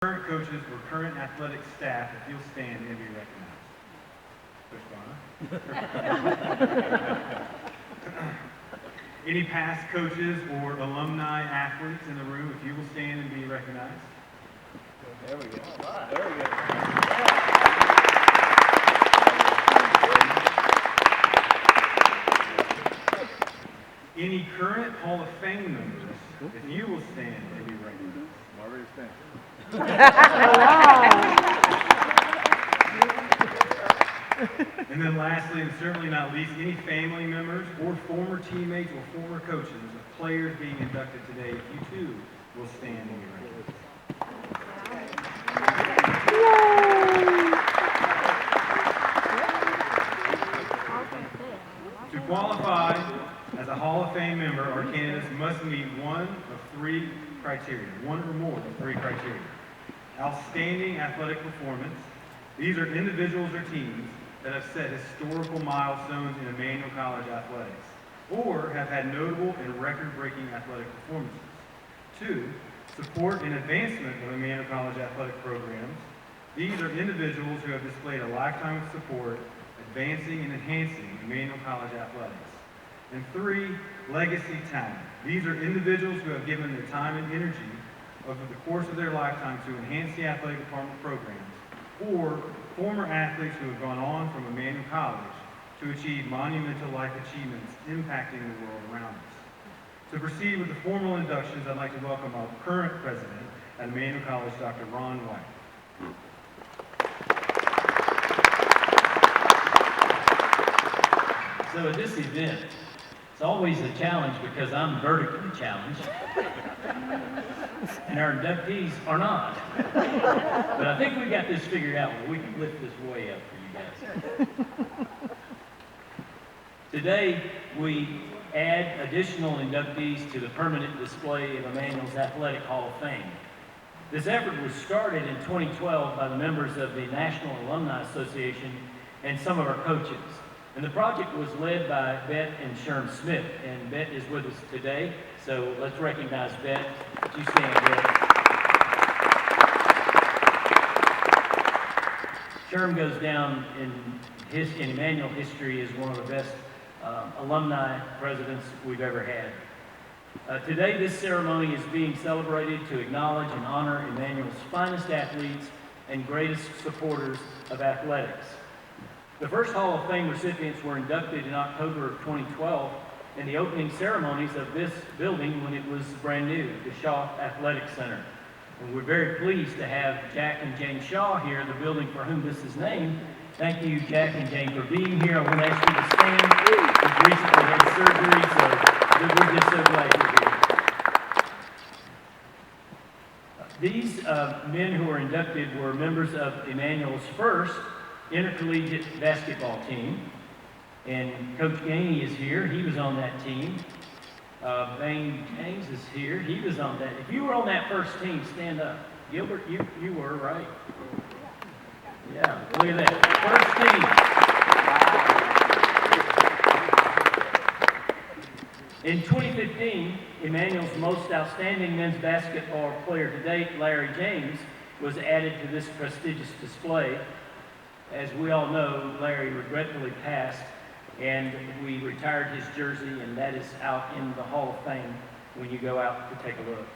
Current coaches or current athletic staff, if you'll stand and be recognized. Any past coaches or alumni athletes in the room, if you will stand and be recognized. There we go. There we go. Any current Hall of Fame members, if you will stand and be recognized. I'm already standing. And then lastly, and certainly not least, any family members or former teammates or former coaches of players being inducted today, if you too will stand and be recognized. To qualify as a Hall of Fame member, our candidates must meet one of three criteria, one or more of three criteria. Outstanding athletic performance. These are individuals or teams that have set historical milestones in Emmanuel College athletics, or have had notable and record-breaking athletic performances. 2, support and advancement of Emmanuel College athletic programs. These are individuals who have displayed a lifetime of support, advancing and enhancing Emmanuel College athletics. And 3, legacy talent. These are individuals who have given their time and energy over the course of their lifetime to enhance the athletic department programs, or former athletes who have gone on from Emmanuel College to achieve monumental life achievements impacting the world around us. To proceed with the formal inductions, I'd like to welcome our current president at Emmanuel College, Dr. Ron White. So at this event, it's always a challenge because I'm vertically challenged, and our inductees are not. But I think we got this figured out where we can lift this way up for you guys. Today, we add additional inductees to the permanent display of Emmanuel's Athletic Hall of Fame. This effort was started in 2012 by the members of the National Alumni Association and some of our coaches. And the project was led by Bet and Sherm Smith, and Bet is with us today, so let's recognize Bet. Would you stand, Bet? Sherm goes down in Emmanuel history as one of the best alumni presidents we've ever had. Today, this ceremony is being celebrated to acknowledge and honor Emmanuel's finest athletes and greatest supporters of athletics. The first Hall of Fame recipients were inducted in October of 2012 in the opening ceremonies of this building when it was brand new, the Shaw Athletic Center. And we're very pleased to have Jack and Jane Shaw here, the building for whom this is named. Thank you, Jack and Jane, for being here. I want to ask you to stand. You've recently had surgery, so we're just so glad you're here. These men who were inducted were members of Emmanuel's first intercollegiate basketball team, and Coach Gainey is here. He was on that team. Bang James is here. He was on that. If you were on that first team, stand up. Gilbert, you were, right? Yeah, look at that. First team. In 2015, Emmanuel's most outstanding men's basketball player to date, Larry James, was added to this prestigious display. As we all know, Larry regretfully passed, and we retired his jersey, and that is out in the Hall of Fame when you go out to take a look.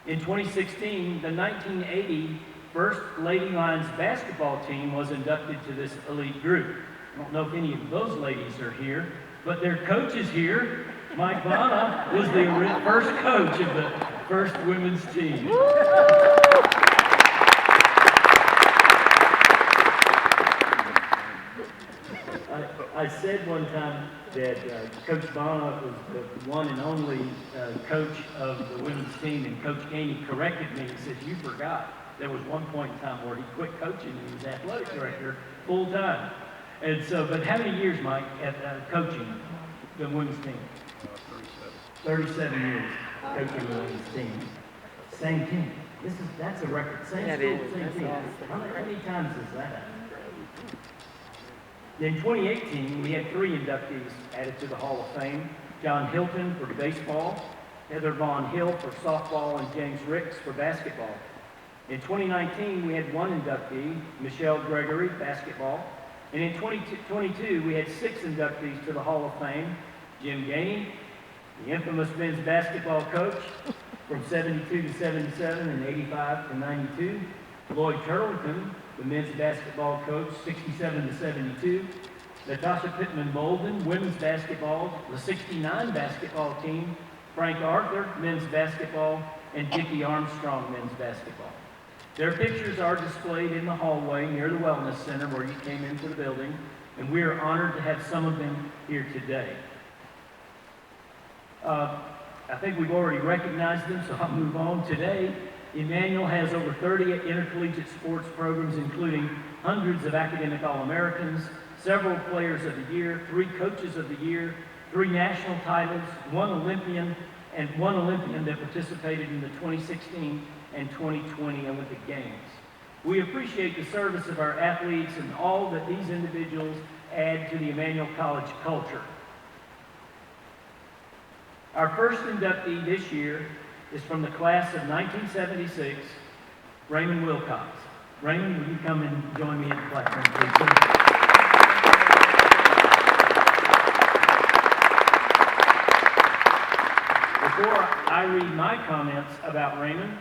In 2016, the 1980 First Lady Lions basketball team was inducted to this elite group. I don't know if any of those ladies are here, but their coach is here. Mike Vanna was the first coach of the first women's team. I said one time that Coach Vanna was the one and only coach of the women's team, and Coach Gainey corrected me and said, "You forgot. There was one point in time where he quit coaching and he was athletic director full time." And so, but how many years, Mike, at coaching the women's team? 37 years coaching the women's team. Same team. That's a record. Same school, same team. How many times has that happened? In 2018, we had 3 inductees added to the Hall of Fame. John Hilton for baseball, Heather Vaughn Hill for softball, and James Ricks for basketball. In 2019, we had one inductee, Michelle Gregory, basketball. And in 2022, we had 6 inductees to the Hall of Fame. Jim Gainey, the infamous men's basketball coach from 72 to 77 and 85 to 92. Lloyd Turlington, the men's basketball coach, 67 to 72. Natasha Pittman-Bolden, women's basketball, the 69 basketball team. Frank Arthur, men's basketball, and Dickie Armstrong, men's basketball. Their pictures are displayed in the hallway near the Wellness Center where you came into the building, and we are honored to have some of them here today. I think we've already recognized them, so I'll move on. Today, Emmanuel has over 30 intercollegiate sports programs, including hundreds of academic All-Americans, several Players of the Year, 3 Coaches of the Year, 3 national titles, 1 Olympian, and 1 Olympian that participated in the 2016 and 2020 Olympic Games. We appreciate the service of our athletes and all that these individuals add to the Emmanuel College culture. Our first inductee this year is from the class of 1976, Raymond Wilcox. Raymond, will you come and join me at the platform, please? Before I read my comments about Raymond,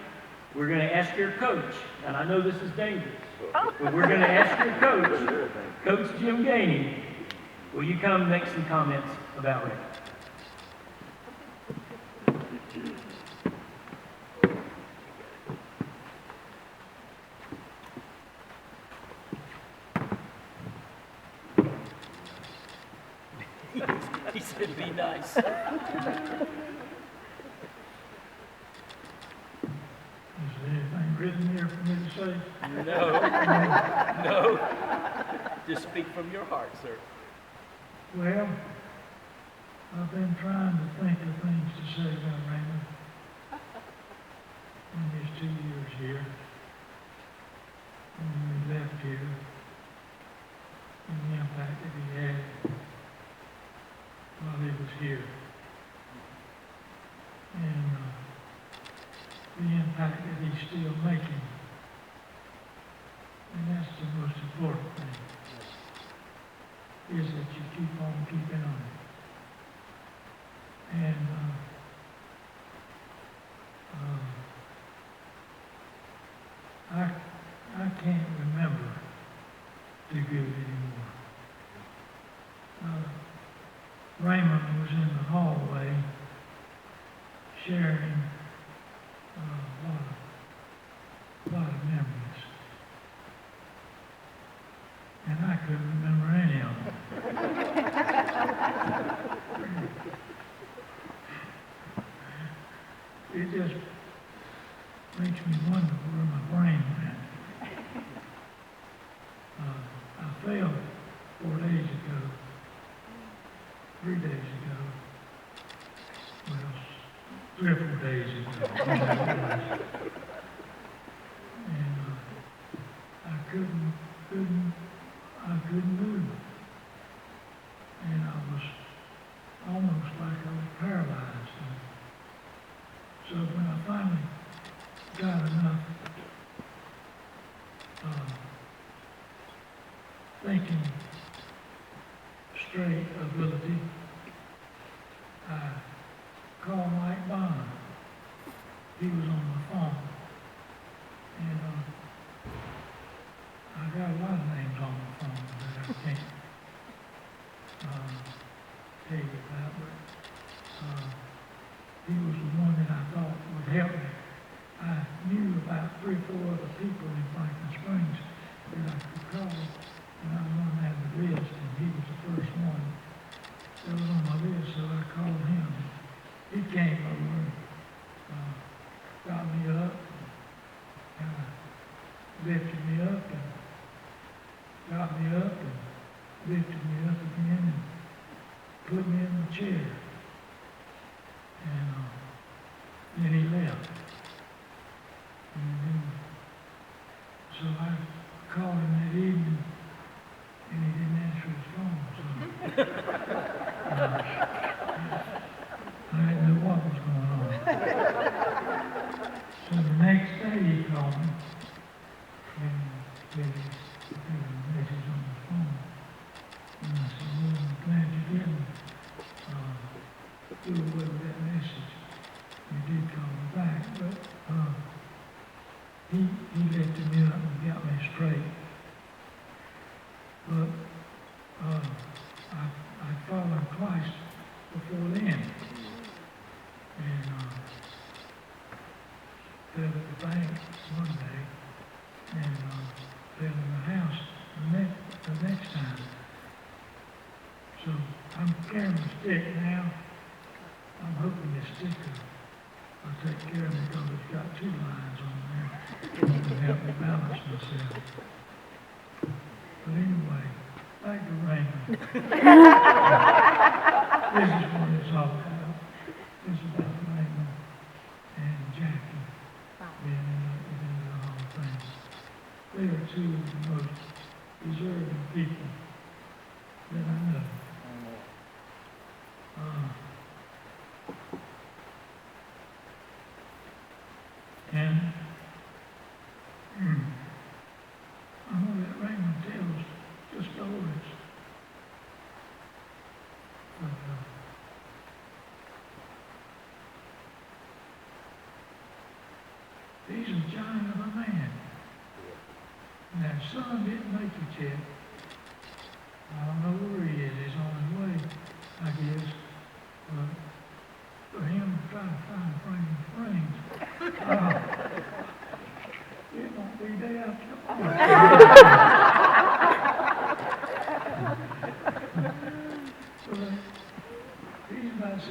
we're going to ask your coach, and I know this is dangerous, but we're going to ask your coach, Coach Jim Gainey, will you come and make some comments about Raymond? He said, be nice. Is there anything written here for me to say? No. Just speak from your heart, sir. Well, I've been trying to think of things to say about Raymond in these 2 years here, when we left here, and the impact that he had while he was here. And the impact that he's still making. And that's the most important thing, is that you keep on keeping on. And I can't remember too good anymore. Raymond was in the hallway sharing a lot of memories. And I couldn't remember any of them. It just makes me wonder where my brain went. I failed 4 days ago. 3 days ago. Well, 3 or 4 days ago. And I couldn't move. And I was almost like I was paralyzed. And so when I finally got enough thinking straight ability, I called Mike Bonner. He was on the phone. And I got a lot of names on the phone that I can't tell you about, but he was the one that I thought would help me. I knew about 3 or 4 other people in Franklin Springs that I could call, and I wanted to have the list, and he was the first one that was on my list, so I called him. He came over and got me up, and lifted me up, and got me up, and lifted me up again, and put me in the chair. And then he left. And then, so I called him that evening, and he didn't answer his phone. So I didn't know what was going on. So the next day he called me, Billy to give him a message on the phone. And I said, well, I'm glad you didn't do away with that message. You did call me back, but he lifted me up and got me straight. But I'd fallen twice before then. And fell at the bank one day and fell in the house the next time. So I'm carrying a stick now. I'm hoping this sticker will take care of me because it's got 2 lines on there to help me balance myself. But anyway, back to Raymond. This is what it's all about. This is about Raymond and Jackie being in the Hall of Fame. They are 2 of the most deserving people that I know. And I'm going to let Raymond tell the stories. But, he's a giant of a man. And that son didn't make it yet. I don't know where he is. He's on his way, I guess. But for him to try to find Frank it won't be day after he's about 6'11".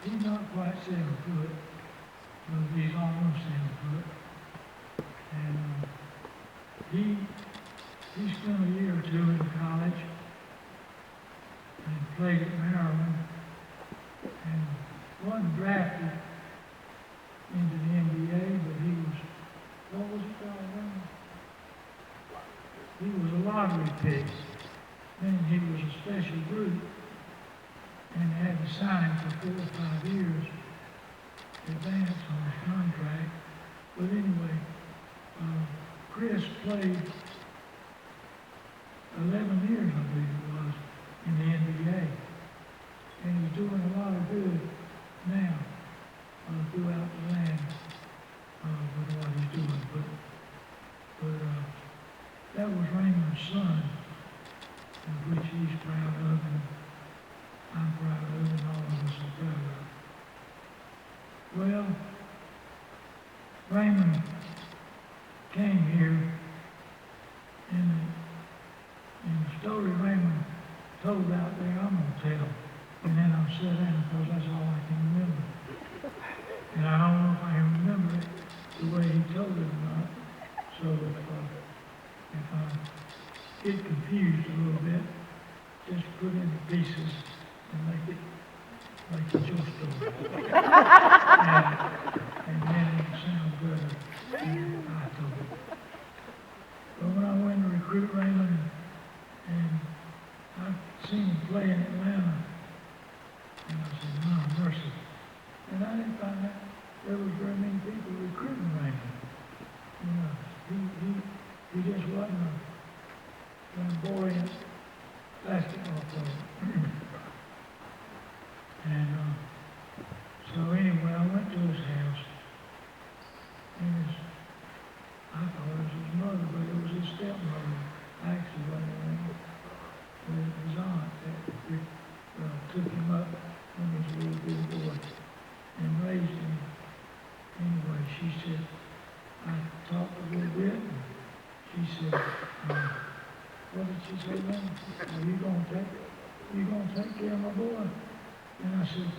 He's not quite 7 foot, but he's almost 7 foot. And he spent a year or 2 in college and played at Maryland and wasn't drafted into the NBA, but he was, what was it called? He was a lottery pick. Then he was a special group and had to sign him for 4 or 5 years advance on his contract. But anyway, Chris played 11 years, I believe it was, in the NBA. And he's doing a lot of good now throughout the land with what he's doing. But that was Raymond's son, which he's proud of, and I'm proud of, and all of us are proud of. Well, Raymond came here, and the story Raymond told out there, I'm going to tell. And then I'll sit down because that's all I can remember. And I don't know if I can remember it the way he told it or not. So if I get confused a little bit, just put in the pieces and make it your story. and then it'll sound better than I told it. But when I went to recruit Raymond, and I seen him play in Atlanta, and I said, "My mercy." And I didn't find out there was very many people recruiting Raymond. You know, he just wasn't a flamboyant basketball player. And so anyway, I went to his house, and I thought it was his mother, but it was his stepmother. Actually, wasn't it? It was his aunt that took him up when he was a little bitty boy and raised him. Anyway, she said, I talked a little bit, and she said, what did she say then? Are you gonna take care of my boy? And I said,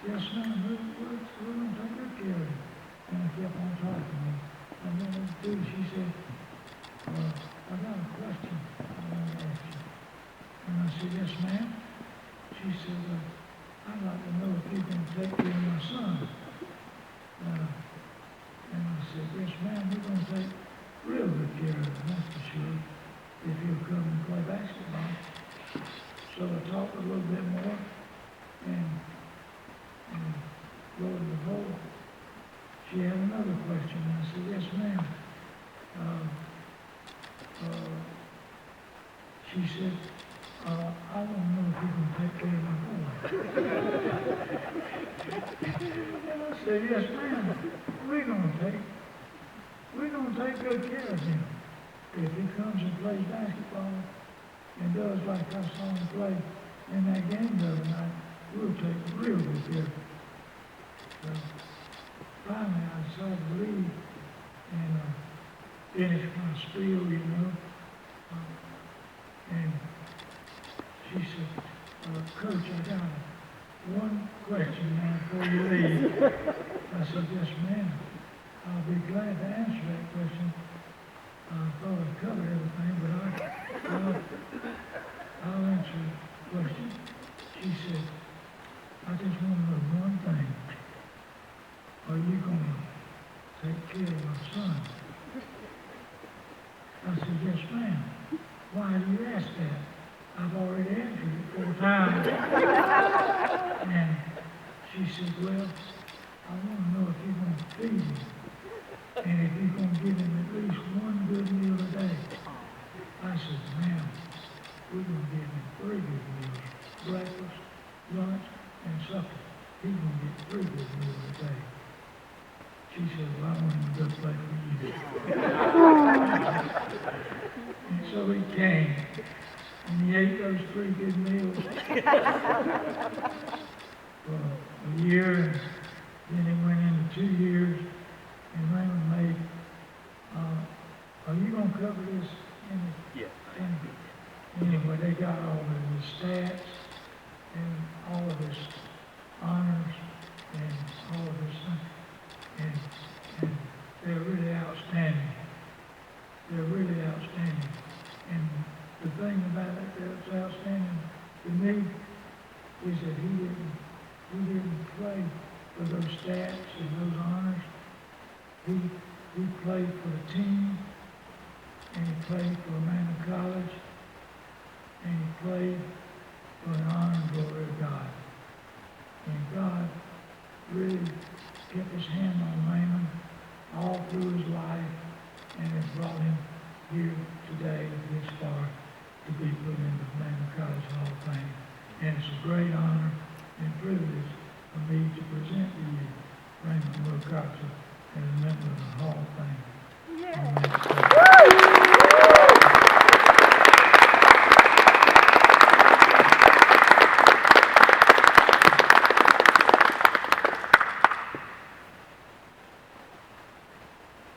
yes, ma'am, we're gonna take good care of him. And I kept on talking to him. And then she said, I got a question I want to ask you. And I said, yes, ma'am. She said, I'd like to know if you can take care of my son. And I said, yes, ma'am, we're going to take real good care of him, that's for sure, if he'll come and play basketball. So I talked a little bit more, and lo and behold, she had another question. And I said, yes, ma'am. She said, I want to know if you're going to take care of my boy. And I said, yes, ma'am. We're going to take good care of him. If he comes and plays basketball and does like I saw him play in that game the other night, we'll take real good care of him. So finally, I decided to leave and finish my spiel, you know. And she said, Coach, I got one question now before you leave. I said, yes, ma'am. I'll be glad to answer that question. I thought I'd covered everything, but I'll answer the question. She said, I just want to know one thing. Are you going to take care of my son? I said, yes, ma'am. Why do you ask that? I've already answered it 4 times. And she said, well, I want to know if you're going to feed him. And if you're going to give him at least one good meal a day. I said, ma'am, we're going to give him 3 good meals. Breakfast, lunch, and supper. He's going to get 3 good meals a day. She said, well, I want him to go play for you. And so he came. And he ate those 3 good meals for a year. And then it went into 2 years. And Raymond made, are you going to cover this? Anyway, they got all of his stats and all of his honors and all of his things. And they're really outstanding. They're really outstanding. And the thing about it that's outstanding to me is that he didn't play for those stats and those honors. He played for the team, and he played for Emmanuel College, and he played for the honor and glory of God. And God really kept his hand on Raymond all through his life, and has brought him here today this far to be put in the Emmanuel College Hall of Fame. And it's a great honor and privilege for me to present to you Raymond Wilcox as a member of the Hall of Fame.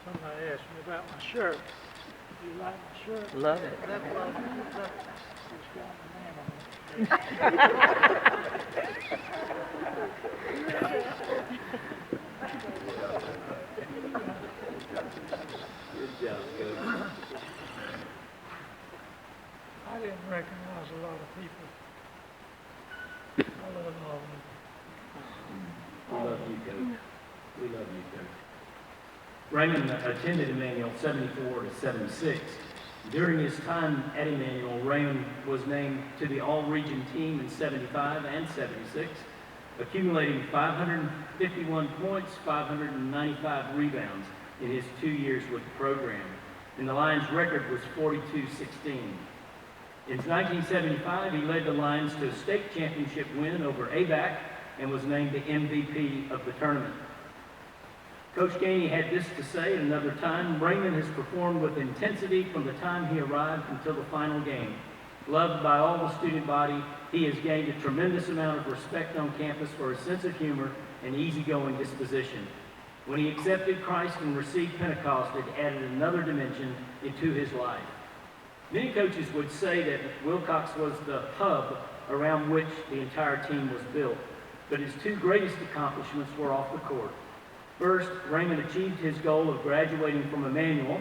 Somebody asked me about my shirt. Do you like my shirt? Love it. It's got my name on it. Good job, Coach. I didn't recognize a lot of people. I love all of them. We love you, Coach. We love you, Coach. Raymond attended Emmanuel 74 to 76. During his time at Emmanuel, Raymond was named to the All-Region team in 75 and 76, accumulating 551 points, 595 rebounds in his 2 years with the program. And the Lions' record was 42-16. In 1975, he led the Lions to a state championship win over ABAC and was named the MVP of the tournament. Coach Gainey had this to say at another time: Raymond has performed with intensity from the time he arrived until the final game. Loved by all the student body, he has gained a tremendous amount of respect on campus for his sense of humor and easygoing disposition. When he accepted Christ and received Pentecost, it added another dimension into his life. Many coaches would say that Wilcox was the hub around which the entire team was built, but his 2 greatest accomplishments were off the court. First, Raymond achieved his goal of graduating from Emmanuel.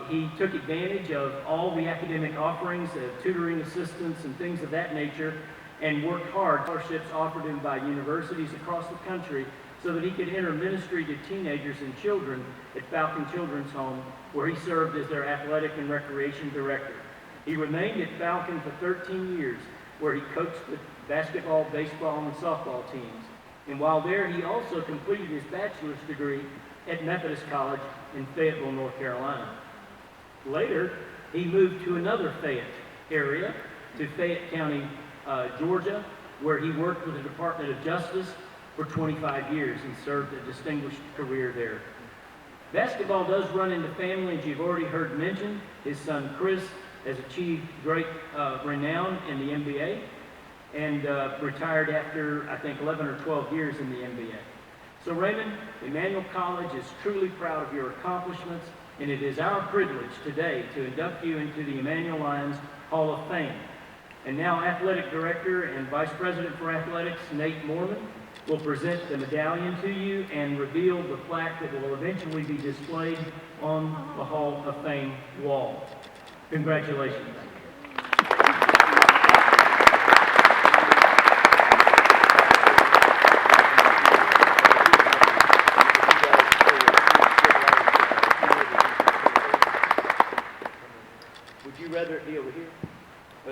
He took advantage of all the academic offerings, tutoring assistants, and things of that nature, and worked hard. Scholarships offered him by universities across the country so that he could enter ministry to teenagers and children at Falcon Children's Home, where he served as their athletic and recreation director. He remained at Falcon for 13 years, where he coached the basketball, baseball, and softball teams. And while there, he also completed his bachelor's degree at Methodist College in Fayetteville, North Carolina. Later, he moved to another Fayette area, to Fayette County, Georgia, where he worked with the Department of Justice for 25 years and served a distinguished career there. Basketball does run in the family, as you've already heard mentioned. His son Chris has achieved great renown in the NBA and retired after, I think, 11 or 12 years in the NBA. So Raymond, Emmanuel College is truly proud of your accomplishments, and it is our privilege today to induct you into the Emmanuel Lions Hall of Fame. And now Athletic Director and Vice President for Athletics, Nate Mormon, will present the medallion to you and reveal the plaque that will eventually be displayed on the Hall of Fame wall. Congratulations. Would you rather it be over here?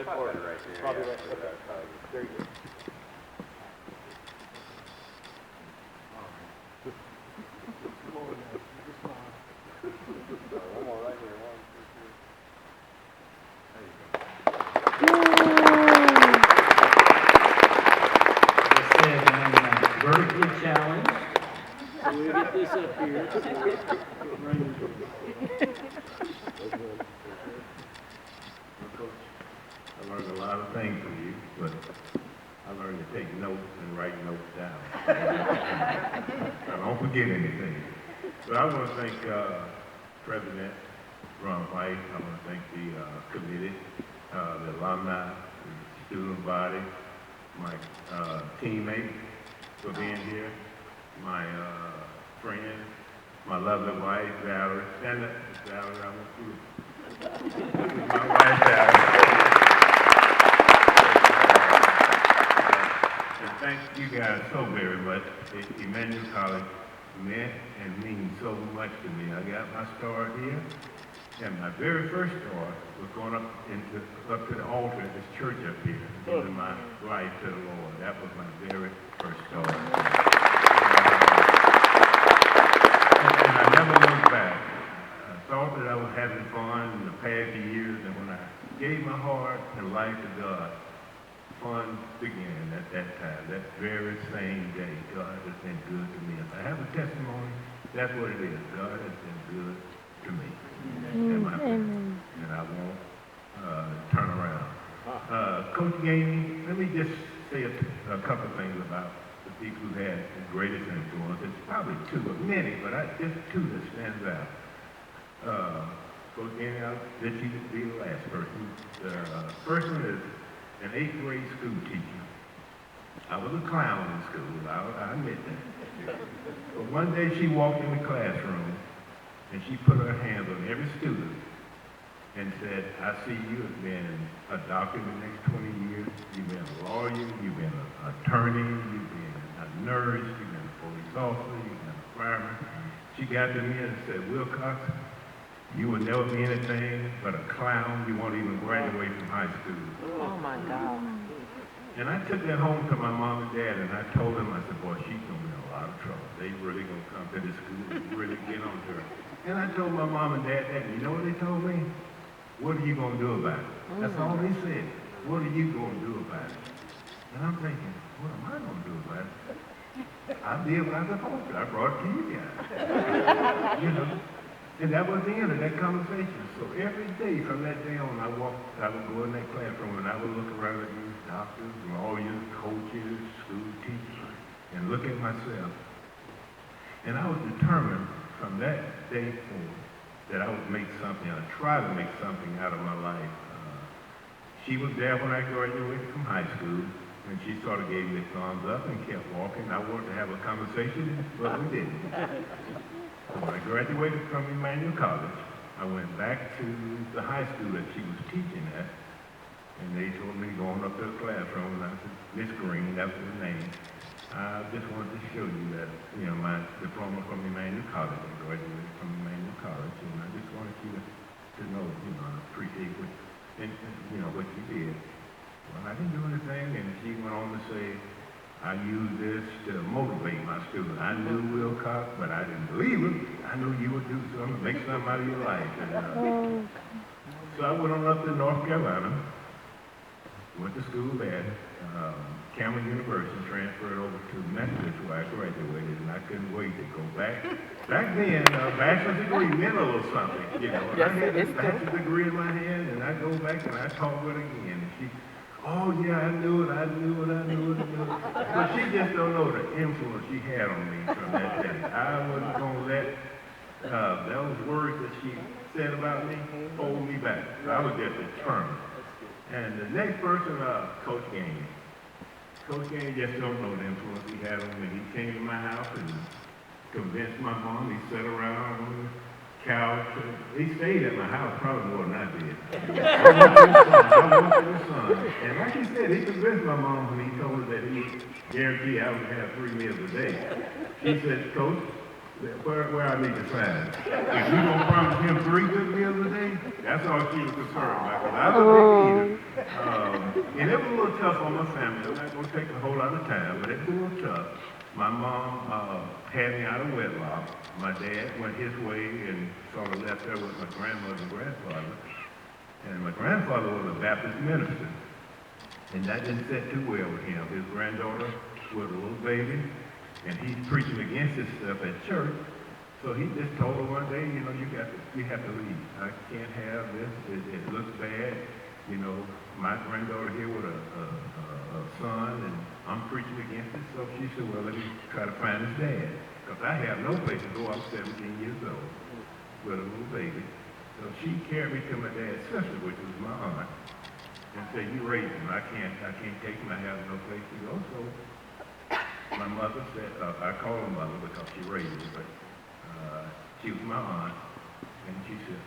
Probably right there. Probably right there. Okay. Very good. Come on now. Just smile. One more right here. 1, 2, 3. Vertically challenged. So we'll get this up here. I learned a lot of things from you, but I learned to take notes and write notes down. I don't forget anything. But I want to thank President Ron White. I want to thank the committee, the alumni, the student body, my teammates for being here, my friends, my lovely wife, Valerie. Stand up, Valerie, I want you. This is my wife, Valerie. And thank you guys so very much. Emmanuel College meant and means so much to me. I got my start here, and my very first start was going up to the altar at this church up here, giving my life to the Lord. That was my very first start. And I never looked back. I thought that I was having fun in the past years, and when I gave my heart and life to God, fun began at that time, that very same day. God has been good to me. If I have a testimony, that's what it is. God has been good to me. And my family. And I won't turn around. Coach Gamey, let me just say a couple things about the people who had the greatest influence. It's probably two of many, but just two that stands out. Coach Gamey, I'll let you be the last person. The first one is an 8th grade school teacher. I was a clown in school, I admit that. But one day she walked in the classroom and she put her hands on every student and said, I see you as being a doctor in the next 20 years. You've been a lawyer, you've been an attorney, you've been a nurse, you've been a police officer, you've been a fireman. She got to me and said, Wilcox, you will never be anything but a clown. You won't even graduate from high school. Oh my God. And I took that home to my mom and dad, and I told them, I said, boy, she's going to be in a lot of trouble. They really going to come to this school and really get on to her. And I told my mom and dad that, and you know what they told me? What are you going to do about it? That's all they said. What are you going to do about it? And I'm thinking, what am I going to do about it? I did what I was supposed to. I brought it to you guys. You know? And that was the end of that conversation. So every day from that day on, I would go in that classroom and I would look around at these doctors, lawyers, coaches, school teachers, and look at myself. And I was determined from that day forward that I would make something, I'd try to make something out of my life. She was there when I graduated from high school, and she sort of gave me a thumbs up and kept walking. I wanted to have a conversation, but we didn't. When I graduated from Emmanuel College, I went back to the high school that she was teaching at, and they told me going up to the classroom, and I said, Miss Green, that was her name. I just wanted to show you that, you know, my diploma from Emmanuel College. I graduated from Emmanuel College, and I just wanted you to know, you know, I appreciate what, and, you know, what you did. Well, I didn't do anything, and she went on to say, I use this to motivate my students. I knew Wilcox, but I didn't believe him. I knew you would do something, make something out of your life. And, so I went on up to North Carolina, went to school there, Cameron University, transferred over to Methodist where I graduated, and I couldn't wait to go back. Back then, bachelor's degree meant a little something, you know. I had a bachelor's degree in my hand, and I go back and I talk with her again. And she, oh yeah, I knew it. But she just don't know the influence she had on me from that day. I wasn't gonna let those words that she said about me hold me back. I was just determined. And the next person, Coach Gaines. Coach Gaines just don't know the influence he had on me. He came to my house and convinced my mom. He sat around on the couch. He stayed at my house probably more than I did. I went to the sun. And like he said, he convinced my mom when he told her that he guaranteed I would have 3 meals a day. He said, Coach, where I need to sign. If you don't promise him 3 good meals a day, that's all she was concerned about. 'Cause I was a big eater. And it was a little tough on my family. I'm not going to take a whole lot of time, but it was a little tough. My mom had me out of wedlock. My dad went his way and sort of left her with my grandmother and grandfather. And my grandfather was a Baptist minister. And that didn't sit too well with him. His granddaughter was a little baby. And he's preaching against this stuff at church. So he just told her one day, you know, you have to leave. I can't have this. It looks bad. You know, my granddaughter here with a son, and I'm preaching against it. So she said, well, let me try to find his dad. Because I have no place to go. I'm 17 years old with a little baby. So she carried me to my dad's sister, which was my aunt, and said, you raised him. I can't take him. I have no place to go. So my mother said, I call her mother because she raised me, but she was my aunt, and she said,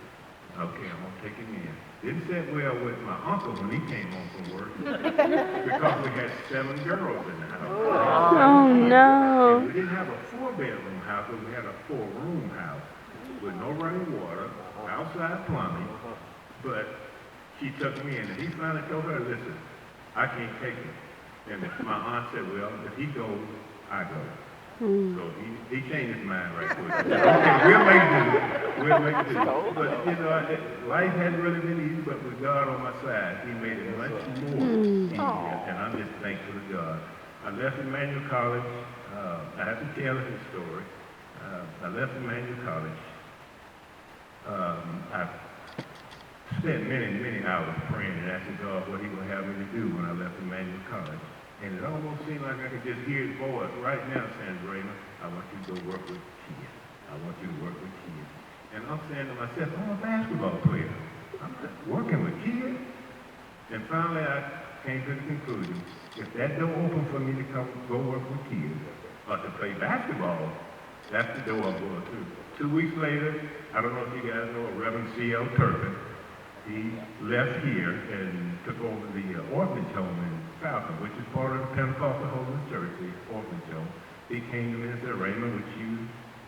okay, I'm going to take him in. Didn't sit well with my uncle when he came home from work because we had 7 girls in the house. Oh, no. And we didn't have a 4-bedroom house, but we had a 4-room house with no running water, outside plumbing, but she took me in, and he finally told her, listen, I can't take him. And my aunt said, well, if he goes, I go. So he changed his mind right quick. Okay, we'll make do. But, you know, life hadn't really been easy, but with God on my side, he made it much more easier. And I'm just thankful to God. I left Emmanuel College. I have to tell his story. I left Emmanuel College. I spent many hours praying and asking God what he would have me to do when I left Emmanuel College. And it almost seemed like I could just hear his voice right now saying, Raymond, I want you to go work with kids. I want you to work with kids. And I'm saying to myself, I'm a basketball player. I'm not working with kids. And finally I came to the conclusion, if that door opened for me to go work with kids, or to play basketball, that's the door I'm going to. 2 weeks later, I don't know if you guys know Reverend C.L. Turpin. He left here and took over the orphanage home in Falcon, which is part of the Pentecostal Holiness Church, the orphanage home. He came to me and said, Raymond, would you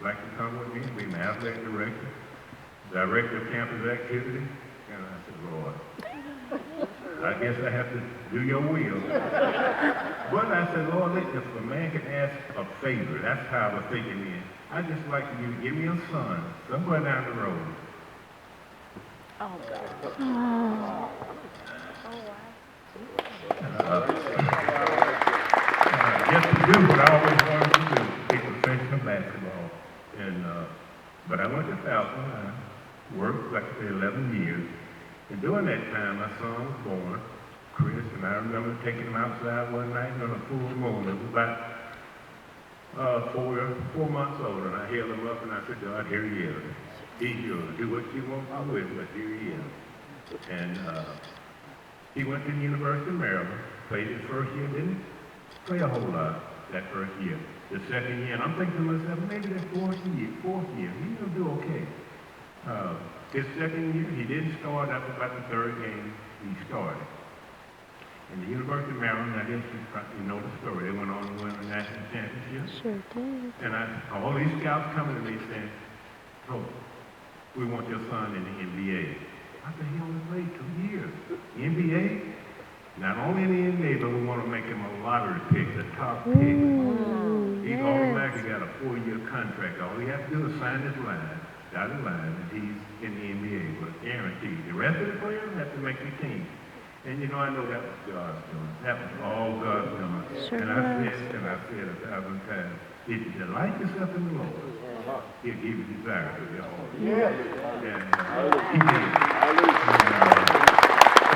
like to come with me and be an athletic director of campus activity? And I said, Lord, I guess I have to do your will. But I said, Lord, if a man can ask a favor, that's how I was thinking then. I'd just like you to give me a son somewhere down the road. Oh, God. Just to do what I always wanted to do, play professional basketball. And but I went to Falcon. I worked like I said 11 years. And during that time, my son was born, Chris, and I remember taking him outside one night on a full moon. It was about 4 months old, and I held him up and I said, God, here he is. He's yours. Do what you want to with, but here he is. And he went to the University of Maryland, played his first year, didn't play a whole lot that first year. The second year, and I'm thinking to myself, maybe that fourth year, he's going to do okay. His second year, he didn't start after about the 3rd game he started. In the University of Maryland, I guess you know the story, they went on to win the national championship. Sure did. And all these scouts coming to me saying, oh, we want your son in the NBA. I said, he only played 2 years. NBA? Not only in the NBA, but we want to make him a lottery pick, the top pick. He's Yes. automatically got a 4-year contract. All he has to do is sign this line, dotted line, and he's in the NBA, but guaranteed. The rest of the players have to make the team. And you know, I know that was God's doing. That was all God's doing. Sure and was. I've said 1,000 times, if you delight yourself in the Lord, he'll give you desires of your heart. Yeah. And he did.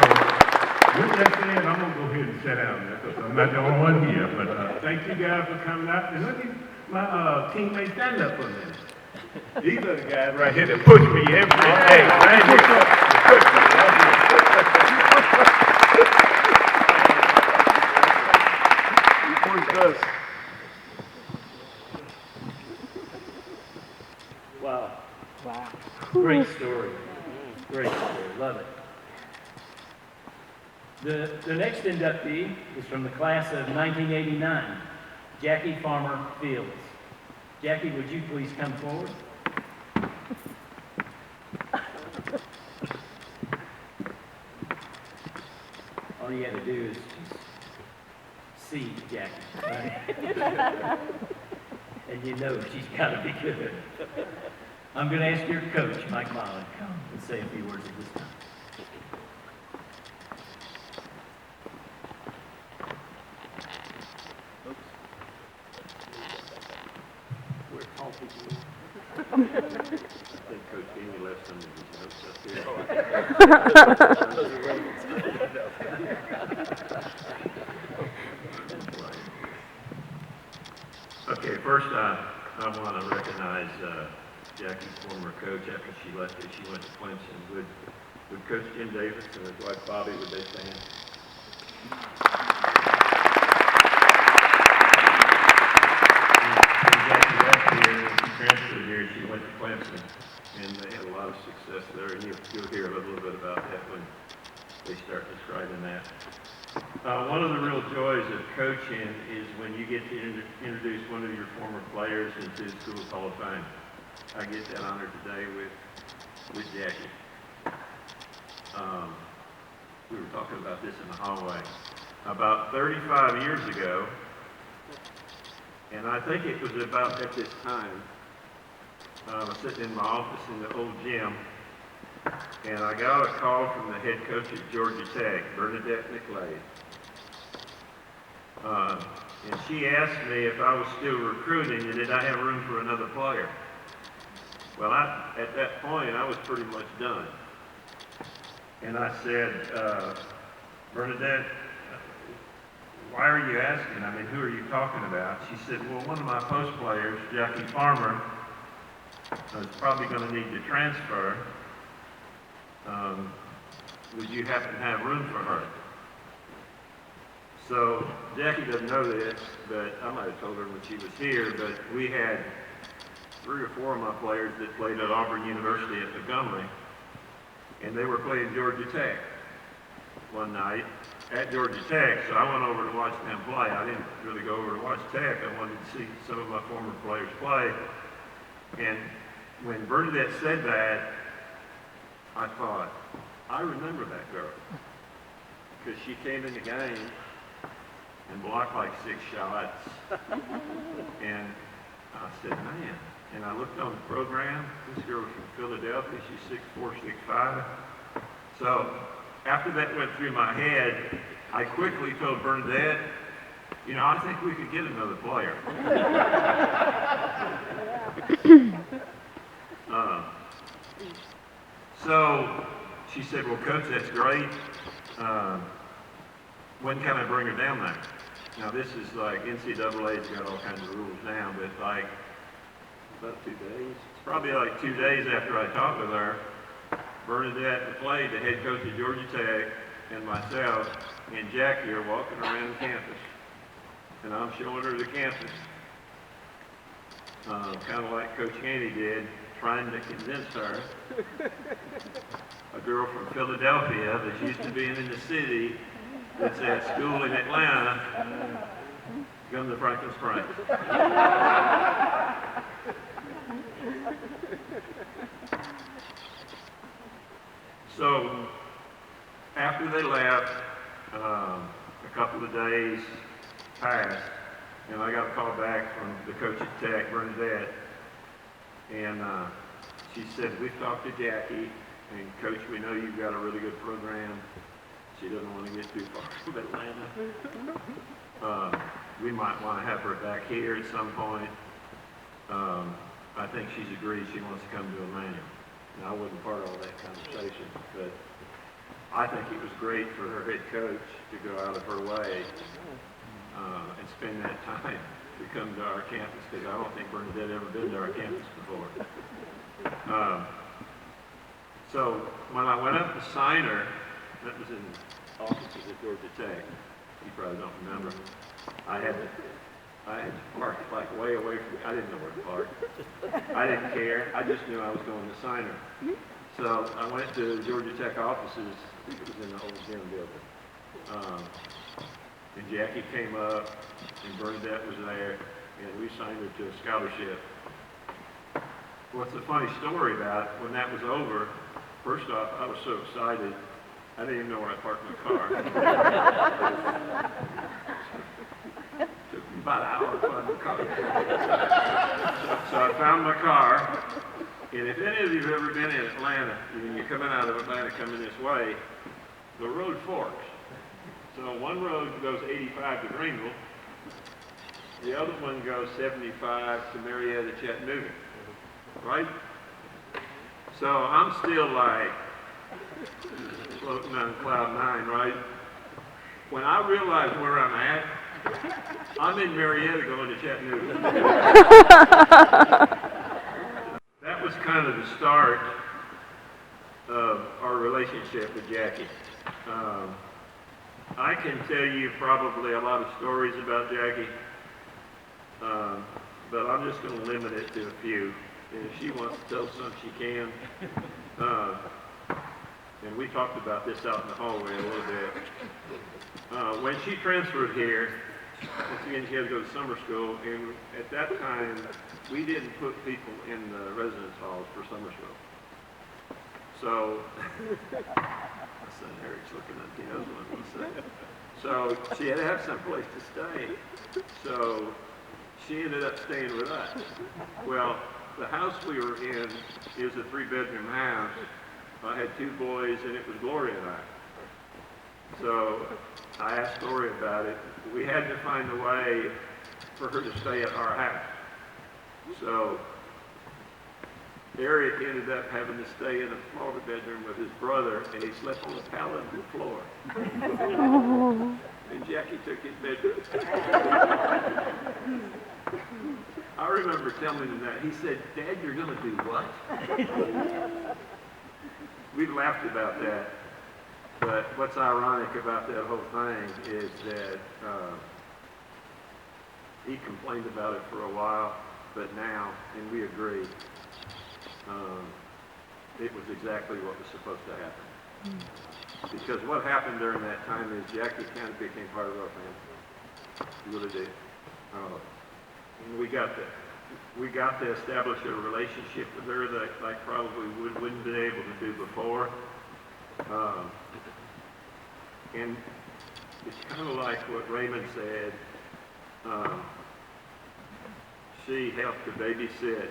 So, with that said, I'm going to go ahead and sit down there because I'm not the only one here. But thank you guys for coming out. And look at my teammates stand up for me. These are the guys right here that push me every day. Right here. Push me. You pushed us. Wow. Great story. Great story. Love it. The next inductee is from the class of 1989, Jackie Farmer Fields. Jackie, would you please come forward? All you got to do is just see Jackie, right? And you know she's got to be good. I'm going to ask your coach, Mike Molly, to come and say a few words at this time. We're talking to you. I think Coach Amy left some of his notes up here. Okay, first I want to recognize Jackie's former coach after she left here. She went to Clemson. Would Coach Jim Davis and his wife Bobby, would they stand? When Jackie left here, she transferred here, she went to Clemson, and they had a lot of success there, and you'll hear a little bit about that when they start describing that. One of the real joys of coaching is when you get to introduce one of your former players into the School's Hall of Fame. I get that honor today with Jackie. We were talking about this in the hallway. About 35 years ago, and I think it was about at this time, I was sitting in my office in the old gym, and I got a call from the head coach at Georgia Tech, Bernadette McLeod. And she asked me if I was still recruiting and did I have room for another player. Well, at that point, I was pretty much done. And I said, Bernadette, why are you asking? I mean, who are you talking about? She said, well, one of my post players, Jackie Farmer, is probably going to need to transfer. Would you happen to have room for her? So Jackie doesn't know this, but I might have told her when she was here, but we had 3 or 4 of my players that played at Auburn University at Montgomery, and they were playing Georgia Tech one night at Georgia Tech, so I went over to watch them play. I didn't really go over to watch Tech. I wanted to see some of my former players play. And when Bernadette said that, I thought, I remember that girl. Because she came in the game and blocked like 6 shots. And I said, man. And I looked on the program. This girl was from Philadelphia. She's 6'4", 6'5". So after that went through my head, I quickly told Bernadette, you know, I think we could get another player. So she said, well, Coach, that's great. When can I bring her down there? Now, this is like NCAA's got all kinds of rules now, but like about 2 days. It's probably like 2 days after I talked with her, Bernadette McLeod, the head coach of Georgia Tech, and myself and Jackie are walking around campus. And I'm showing her the campus. Kind of like Coach Haney did, trying to convince her, a girl from Philadelphia that's used to being in the city, that's at school in Atlanta, come to Franklin Springs. So, after they left, a couple of days passed, and I got a call back from the coach at Tech, Bernadette, and she said, we've talked to Jackie, and Coach, we know you've got a really good program. She doesn't want to get too far from Atlanta. We might want to have her back here at some point. I think she's agreed she wants to come to Emmanuel. Now, I wasn't part of all that conversation, but I think it was great for her head coach to go out of her way and spend that time to come to our campus, because I don't think Bernadette ever been to our campus before. So when I went up to sign her, that was in the offices at Georgia Tech. You probably don't remember. I had to park like way away from. I didn't know where to park. I didn't care. I just knew I was going to sign her. So I went to the Georgia Tech offices. I think it was in the old gym building. And Jackie came up, and Bernadette was there, and we signed her to a scholarship. What's the funny story about it, when that was over, first off, I was so excited, I didn't even know where I parked my car. Took me about an hour to find my car. So I found my car, and if any of you have ever been in Atlanta, when you're coming out of Atlanta coming this way, the road forks. So one road goes 85 to Greenville, the other one goes 75 to Marietta, Chattanooga, right? So I'm still like floating on cloud nine, right? When I realize where I'm at, I'm in Marietta going to Chattanooga. That was kind of the start of our relationship with Jackie. I can tell you probably a lot of stories about Jackie, but I'm just going to limit it to a few. And if she wants to tell some, she can. And we talked about this out in the hallway a little bit. When she transferred here, once again, she had to go to summer school, and at that time, we didn't put people in the residence halls for summer school. So, my son Eric's looking at the other one. So she had to have some place to stay. So she ended up staying with us. Well, the house we were in is a 3-bedroom house. I had 2 boys, and it was Gloria and I. So I asked Gloria about it. We had to find a way for her to stay at our house. So Eric ended up having to stay in a smaller bedroom with his brother, and he slept on the pallet and the floor. And Jackie took his bedroom. I remember telling him that. He said, "Dad, you're going to do what?" We've laughed about that. But what's ironic about that whole thing is that he complained about it for a while, but now, and we agree, it was exactly what was supposed to happen. Because what happened during that time is Jackie kind of became part of our family. She really did. And we got to establish a relationship with her that I probably wouldn't been able to do before. And it's kind of like what Raymond said. She helped to babysit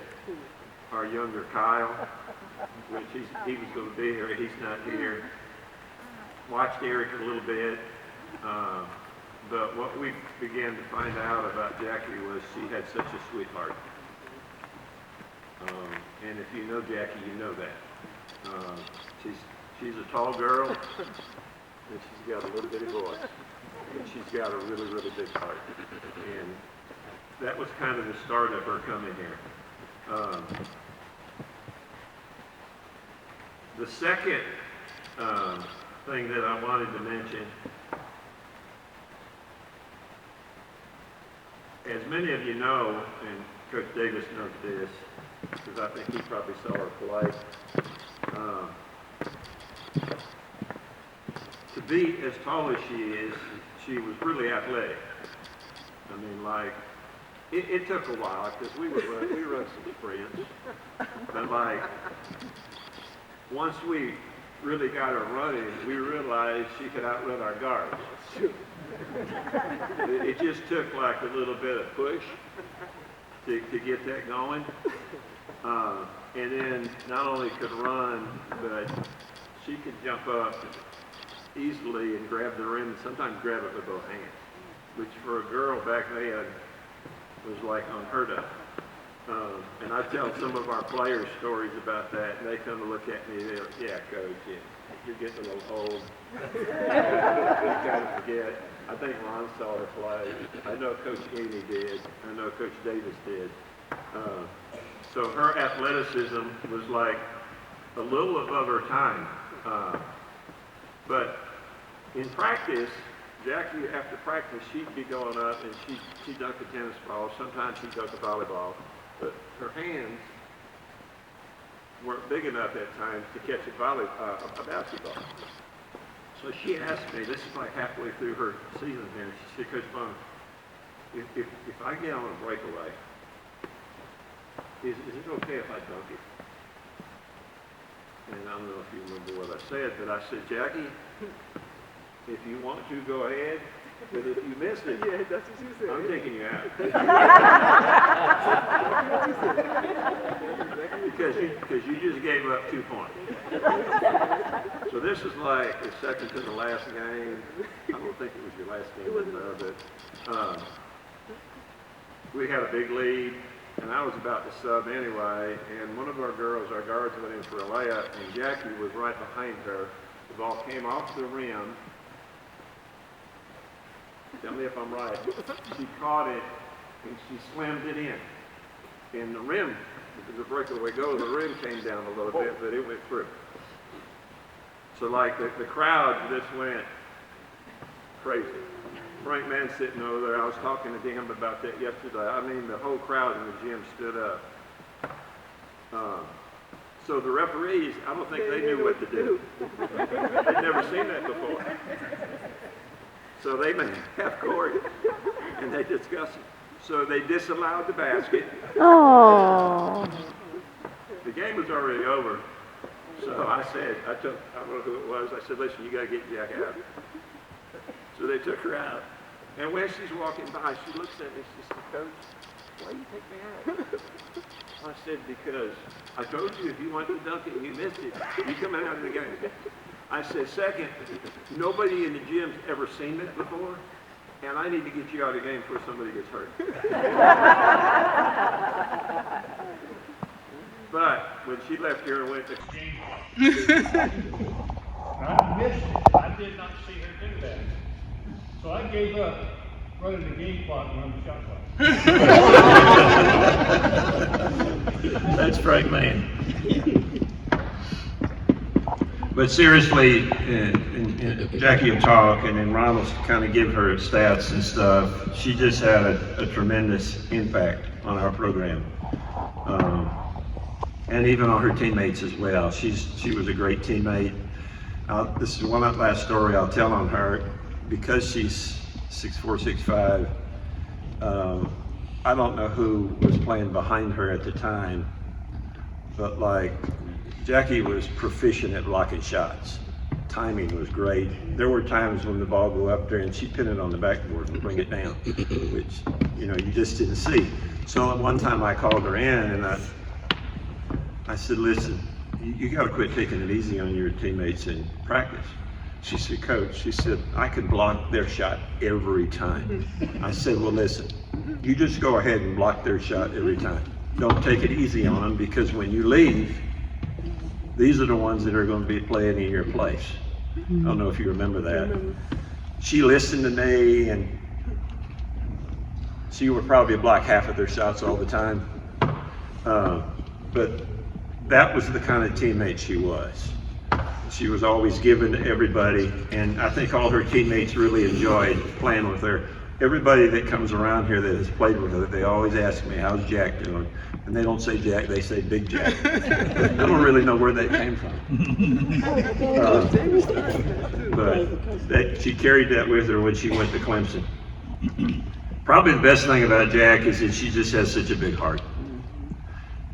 our younger Kyle, which he was going to be here. He's not here. Watched Eric a little bit. But what we began to find out about Jackie was she had such a sweetheart. And if you know Jackie, you know that. She's a tall girl, and she's got a little bitty voice. And she's got a really, really big heart. And that was kind of the start of her coming here. The second thing that I wanted to mention, as many of you know, and Coach Davis knows this, because I think he probably saw her play, to be as tall as she is, she was really athletic. I mean, like, it took a while, because we run some sprints, but like, once we really got her running, we realized she could outrun our guards. It just took like a little bit of push to get that going. And then not only could run, but she could jump up easily and grab the rim, and sometimes grab it with both hands, which for a girl back then was like unheard of. And I tell some of our players stories about that, and they come to look at me, they're, yeah, coach, you're getting a little old. You kind of forget. I think Ron saw her play. I know Coach Amy did. I know Coach Davis did. So her athleticism was like a little above her time. But in practice, Jackie, after practice, she'd be going up and she'd dunk a tennis ball. Sometimes she'd dunk a volleyball. But her hands weren't big enough at times to catch a basketball. So she asked me, this is like halfway through her season here, she said, Coach Bum, if I get on a breakaway, is it okay if I dunk it? And I don't know if you remember what I said, but I said, Jackie, if you want to, go ahead. But if you miss it, Yeah, that's what you said. I'm taking you out. Because you just gave up 2 points. So this is like the second to the last game. I don't think it was your last game, but we had a big lead, and I was about to sub anyway, and one of our girls, our guards, went in for a layup, and Jackie was right behind her. The ball came off the rim. Tell me if I'm right. She caught it, and she slammed it in. And the rim, because the breakaway goes, the rim came down a little bit, but it went through. So like the crowd just went crazy. Frank Mann sitting over there, I was talking to him about that yesterday. I mean, the whole crowd in the gym stood up. So the referees, I don't think they knew what to do. They'd never seen that before. So they made half court, and they discussed it. So they disallowed the basket. Oh. The game was already over. So I said, I don't know who it was, I said, listen, you got to get Jack out. So they took her out. And when she's walking by, she looks at me, she said, Coach, why you take me out? I said, because I told you if you want to dunk it and you missed it, you come out of the game. I said, second, nobody in the gym's ever seen that before, and I need to get you out of the game before somebody gets hurt. But when she left here and went to game, I missed it. I did not see her do that. So I gave up running the game clock and running the shot clock. That's Frank Mann. But seriously, and Jackie will talk, and then Ron will kind of give her stats and stuff. She just had a tremendous impact on our program, and even on her teammates as well. She was a great teammate. This is one last story I'll tell on her, because she's 6'4", 6'5". I don't know who was playing behind her at the time, but like, Jackie was proficient at blocking shots. Timing was great. There were times when the ball would go up there and she'd pin it on the backboard and bring it down, which, you just didn't see. So at one time I called her in and I said, listen, you got to quit taking it easy on your teammates in practice. She said, Coach, she said, I can block their shot every time. I said, well, listen, you just go ahead and block their shot every time. Don't take it easy on them, because when you leave, these are the ones that are going to be playing in your place. I don't know if you remember that. She listened to me, and she would probably block half of their shots all the time. But that was the kind of teammate she was. She was always giving to everybody, and I think all her teammates really enjoyed playing with her. Everybody that comes around here that has played with her, they always ask me, how's Jack doing? And they don't say Jack, they say Big Jack. I don't really know where that came from. But she carried that with her when she went to Clemson. Probably the best thing about Jack is that she just has such a big heart.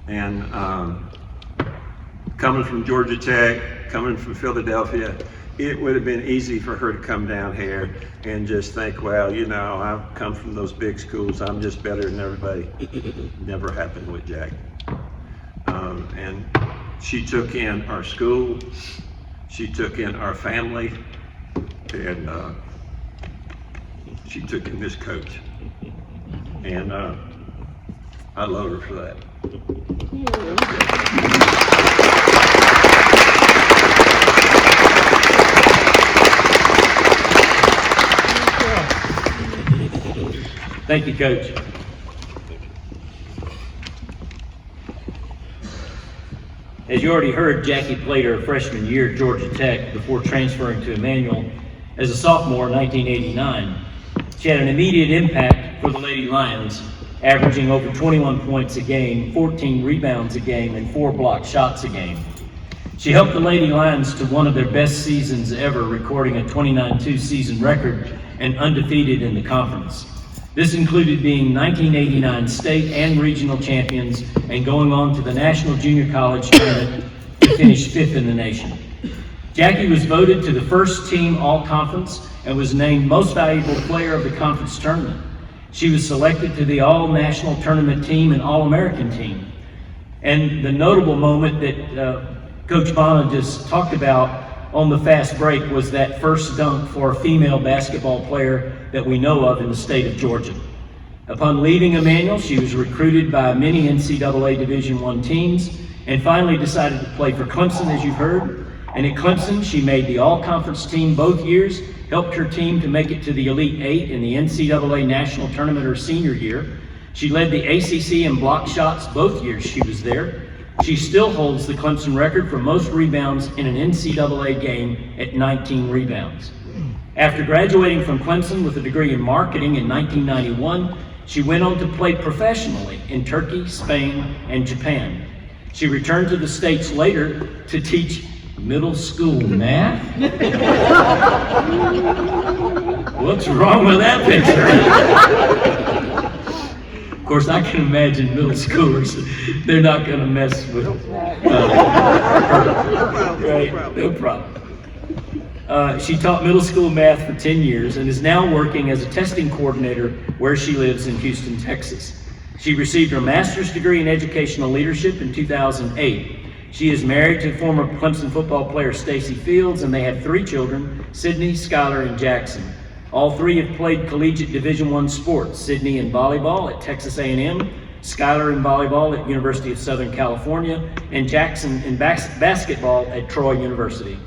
And coming from Georgia Tech, coming from Philadelphia, it would have been easy for her to come down here and just think, well, you know, I've come from those big schools, I'm just better than everybody. Never happened with Jack. And she took in our school, she took in our family, and she took in this coach. And I love her for that. Thank you, Coach. As you already heard, Jackie played her freshman year at Georgia Tech before transferring to Emmanuel as a sophomore in 1989. She had an immediate impact for the Lady Lions, averaging over 21 points a game, 14 rebounds a game, and 4 blocked shots a game. She helped the Lady Lions to one of their best seasons ever, recording a 29-2 season record and undefeated in the conference. This included being 1989 state and regional champions and going on to the National Junior College Tournament to finish 5th in the nation. Jackie was voted to the first team All-Conference and was named Most Valuable Player of the conference tournament. She was selected to the All-National Tournament team and All-American team. And the notable moment that Coach Bonner just talked about on the fast break was that first dunk for a female basketball player that we know of in the state of Georgia. Upon leaving Emmanuel, she was recruited by many NCAA Division I teams and finally decided to play for Clemson, as you've heard. And at Clemson, she made the all-conference team both years, helped her team to make it to the Elite Eight in the NCAA National Tournament her senior year. She led the ACC in block shots both years she was there. She still holds the Clemson record for most rebounds in an NCAA game at 19 rebounds. After graduating from Clemson with a degree in marketing in 1991, she went on to play professionally in Turkey, Spain, and Japan. She returned to the States later to teach middle school math? What's wrong with that picture? Of course, I can imagine middle schoolers, they're not going to mess with right? No problem. She taught middle school math for 10 years and is now working as a testing coordinator where she lives in Houston, Texas. She received her master's degree in educational leadership in 2008. She is married to former Clemson football player Stacy Fields, and they have 3 children, Sydney, Skylar, and Jackson. All 3 have played collegiate Division I sports, Sydney in volleyball at Texas A&M, Skylar in volleyball at University of Southern California, and Jackson in basketball at Troy University.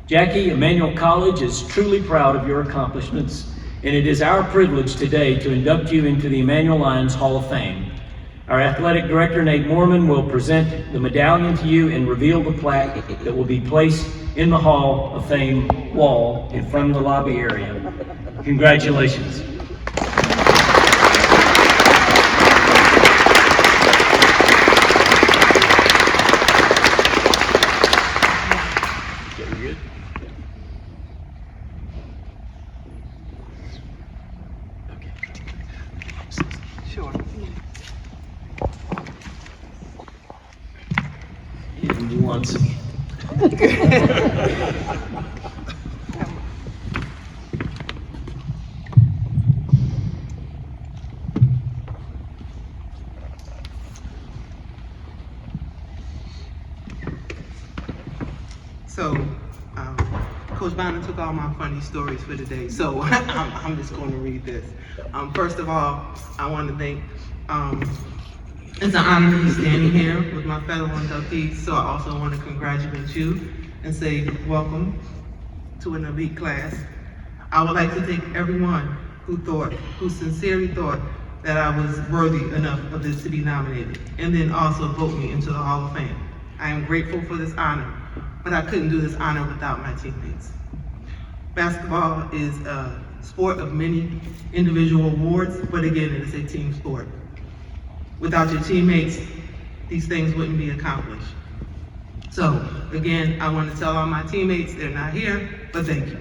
Jackie, Emmanuel College is truly proud of your accomplishments, and it is our privilege today to induct you into the Emmanuel Lions Hall of Fame. Our athletic director, Nate Moorman, will present the medallion to you and reveal the plaque that will be placed in the Hall of Fame wall in front of the lobby area. Congratulations. Sure. Once again. So, Coach Bonner took all my funny stories for today, so I'm just going to read this. First of all, I want to thank, it's an honor to be standing here with my fellow inductees, so I also want to congratulate you and say welcome to an elite class. I would like to thank everyone who sincerely thought that I was worthy enough of this to be nominated, and then also vote me into the Hall of Fame. I am grateful for this honor, but I couldn't do this honor without my teammates. Basketball is a sport of many individual awards, but again, it is a team sport. Without your teammates, these things wouldn't be accomplished. So again, I want to tell all my teammates, they're not here, but thank you.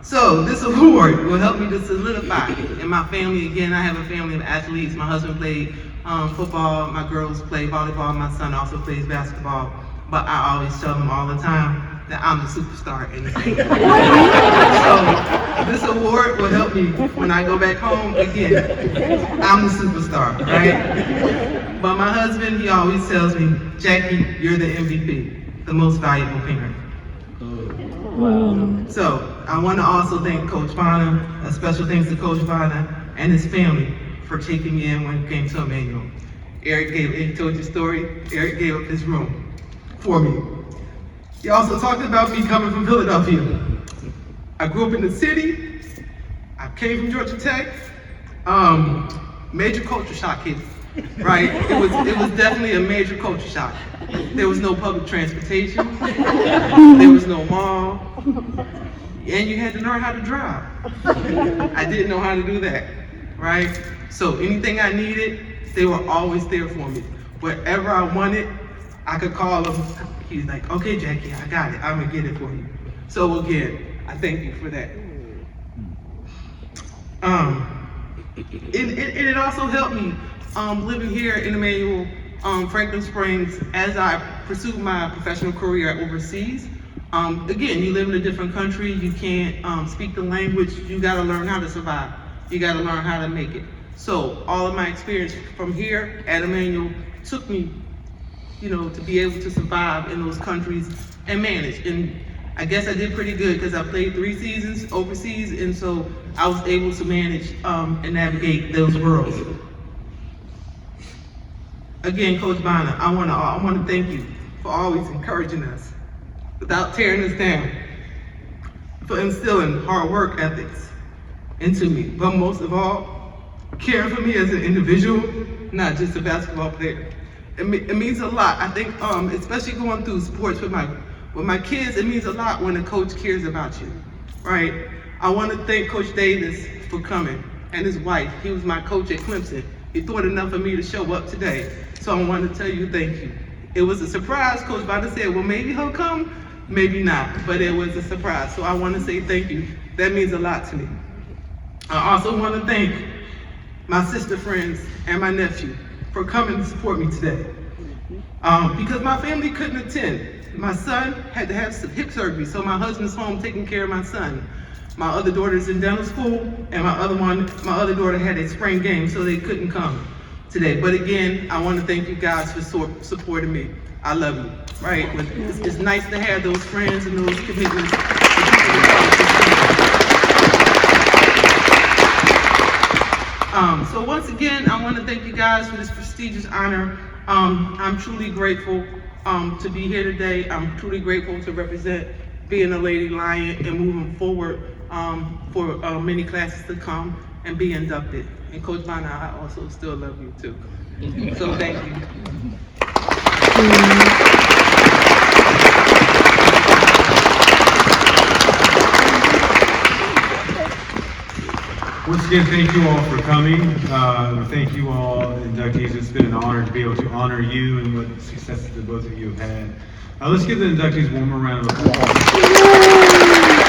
So this award will help me to solidify in my family. Again, I have a family of athletes. My husband played football, my girls play volleyball, my son also plays basketball, but I always tell them all the time that I'm the superstar in the team. So this award will help me when I go back home again. I'm the superstar, right? But my husband, he always tells me, Jackie, you're the MVP, the most valuable parent. So I want to also thank Coach Bonner, a special thanks to Coach Bonner and his family for taking me in when it came to Emmanuel. He told your story, Eric gave up his room for me. He also talked about me coming from Philadelphia. I grew up in the city. I came from Georgia Tech. Major culture shock hit, right? It was definitely a major culture shock. There was no public transportation. There was no mall. And you had to learn how to drive. I didn't know how to do that, right? So anything I needed, they were always there for me. Whatever I wanted, I could call him. He's like, okay, Jackie, I got it. I'm gonna get it for you. So again, I thank you for that. It also helped me living here in Emmanuel, Franklin Springs, as I pursued my professional career overseas. Again, you live in a different country, you can't speak the language, you gotta learn how to survive. You gotta learn how to make it. So all of my experience from here at Emmanuel took me, to be able to survive in those countries and manage. And I guess I did pretty good because I played 3 seasons overseas, and so I was able to manage and navigate those worlds. Again, Coach Bonner, I want to thank you for always encouraging us without tearing us down, for instilling hard work ethics into me, but most of all, caring for me as an individual, not just a basketball player. It means a lot. I think, especially going through sports with my kids, it means a lot when a coach cares about you, right? I want to thank Coach Davis for coming, and his wife. He was my coach at Clemson. He thought enough of me to show up today, so I want to tell you thank you. It was a surprise. Coach Bonner said, well, maybe he'll come, maybe not, but it was a surprise, so I want to say thank you. That means a lot to me. I also want to thank my sister friends and my nephew for coming to support me today. Because my family couldn't attend. My son had to have some hip surgery, so my husband's home taking care of my son. My other daughter's in dental school, and my other daughter had a spring game, so they couldn't come today. But again, I want to thank you guys for supporting me. I love you, right? It's nice to have those friends and those commitments. So once again, I want to thank you guys for this prestigious honor. I'm truly grateful to be here today. I'm truly grateful to represent being a Lady Lion and moving forward for many classes to come and be inducted. And Coach Bonner, I also still love you too. So thank you. Once again, thank you all for coming. Thank you all, inductees. It's been an honor to be able to honor you and what successes that both of you have had. Let's give the inductees one more round of applause.